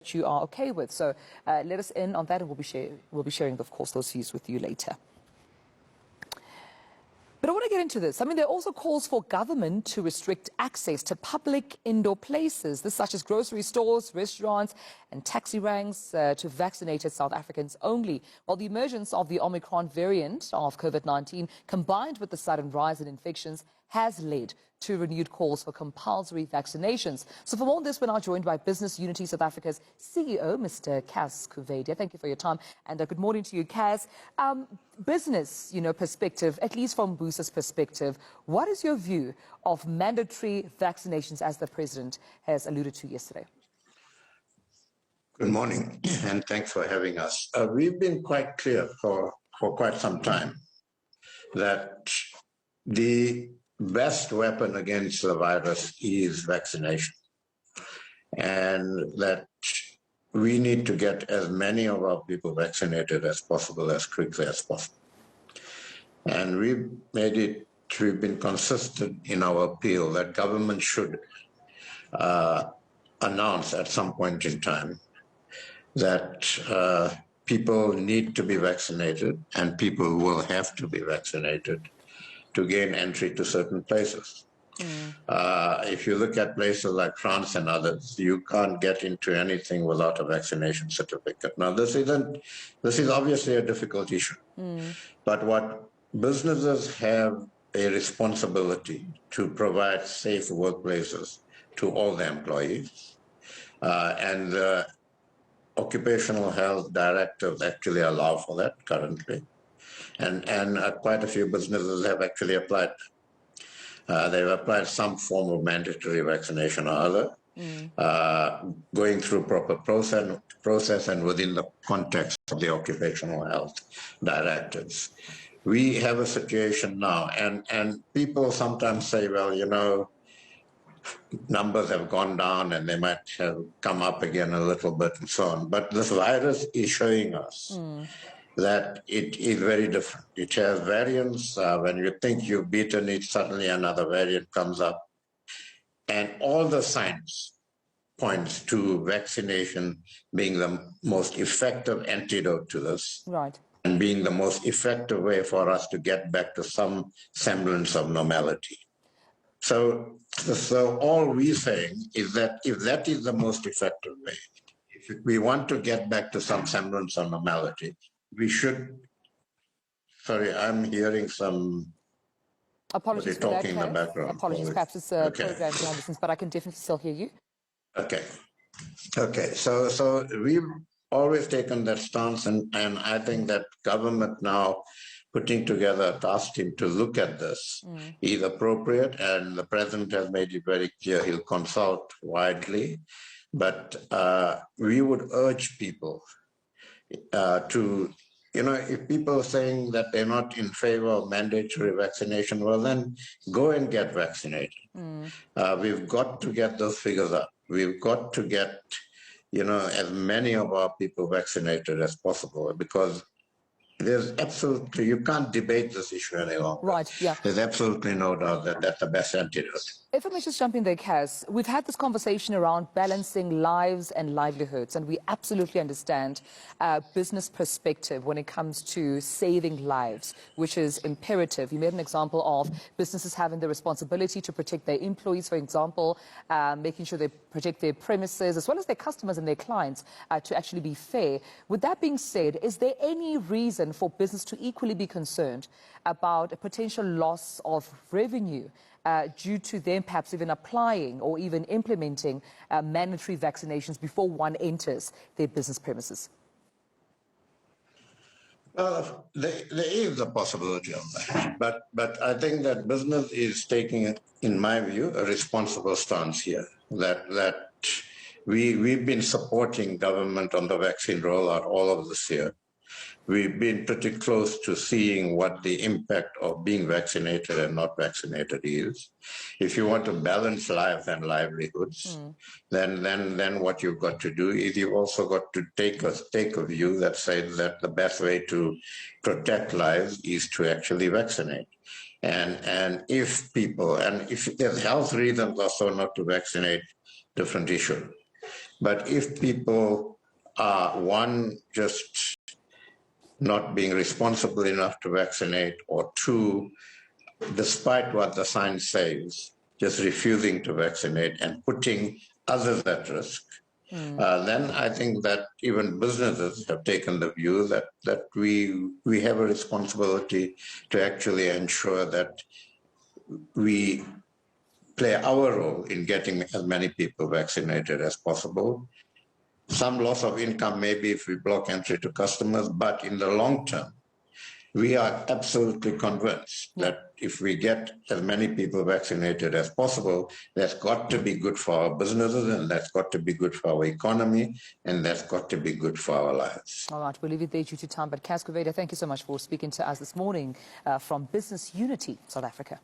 you are okay with. So let us in on that, and we'll be sharing, of course, those views with you later. But I want to get into this. I mean, there are also calls for government to restrict access to public indoor places, this such as grocery stores, restaurants, and taxi ranks to vaccinated South Africans only. While the emergence of the Omicron variant of COVID-19, combined with the sudden rise in infections, has led to renewed calls for compulsory vaccinations. So for more on this, we're now joined by Business Unity South Africa's CEO, Mr. Kaz Kuvadia. Thank you for your time, and good morning to you, Kaz. Business, perspective, at least from Busa's perspective, what is your view of mandatory vaccinations, as the President has alluded to yesterday? Good morning, and thanks for having us. We've been quite clear for quite some time that the best weapon against the virus is vaccination, and that we need to get as many of our people vaccinated as possible, as quickly as possible. And we've been consistent in our appeal that government should announce at some point in time that people need to be vaccinated, and people will have to be vaccinated to gain entry to certain places. If you look at places like France and others, you can't get into anything without a vaccination certificate. Now, this is obviously a difficult issue, but what businesses have a responsibility to provide safe workplaces to all the employees, and the occupational health directives actually allow for that currently. And quite a few businesses have actually applied. They've applied some form of mandatory vaccination or other, going through proper process and within the context of the occupational health directives. We have a situation now, and people sometimes say, well, numbers have gone down and they might have come up again a little bit and so on. But this virus is showing us that it is very different. It has variants. When you think you've beaten it, suddenly another variant comes up. And all the signs points to vaccination being the most effective antidote to this. Right. And being the most effective way for us to get back to some semblance of normality. So all we're saying is that if that is the most effective way, if we want to get back to some semblance of normality, we should. Sorry, I'm hearing some. Apologies for talking that, in the background. Apologies, perhaps it's a program behind the scenes, but I can definitely still hear you. Okay. So we've always taken that stance, and I think that government now putting together a task team to look at this is appropriate, and the President has made it very clear he'll consult widely. But we would urge people to, if people are saying that they're not in favor of mandatory vaccination, well, then go and get vaccinated. We've got to get those figures up. We've got to get, as many of our people vaccinated as possible, because there's absolutely, you can't debate this issue any longer. Right, yeah. There's absolutely no doubt that that's the best antidote. If I may just jump in there, Kaz, we've had this conversation around balancing lives and livelihoods, and we absolutely understand business perspective when it comes to saving lives, which is imperative. You made an example of businesses having the responsibility to protect their employees, for example, making sure they protect their premises, as well as their customers and their clients, to actually be fair. With that being said, is there any reason for business to equally be concerned about a potential loss of revenue due to them perhaps even applying or even implementing mandatory vaccinations before one enters their business premises? Well, there is a possibility of that, but I think that business is taking, in my view, a responsible stance here. That we've been supporting government on the vaccine rollout all of this year. We've been pretty close to seeing what the impact of being vaccinated and not vaccinated is. If you want to balance lives and livelihoods, then what you've got to do is you've also got to take a view that says that the best way to protect lives is to actually vaccinate. And if there's health reasons also not to vaccinate, different issue. But if people are, one, just not being responsible enough to vaccinate, or two, despite what the science says, just refusing to vaccinate and putting others at risk, then I think that even businesses have taken the view that we have a responsibility to actually ensure that we play our role in getting as many people vaccinated as possible. Some loss of income maybe if we block entry to customers, but in the long term, we are absolutely convinced that if we get as many people vaccinated as possible, that's got to be good for our businesses, and that's got to be good for our economy, and that's got to be good for our lives. All right, we'll leave it there due to time. But Cas Cuveda, thank you so much for speaking to us this morning from Business Unity, South Africa.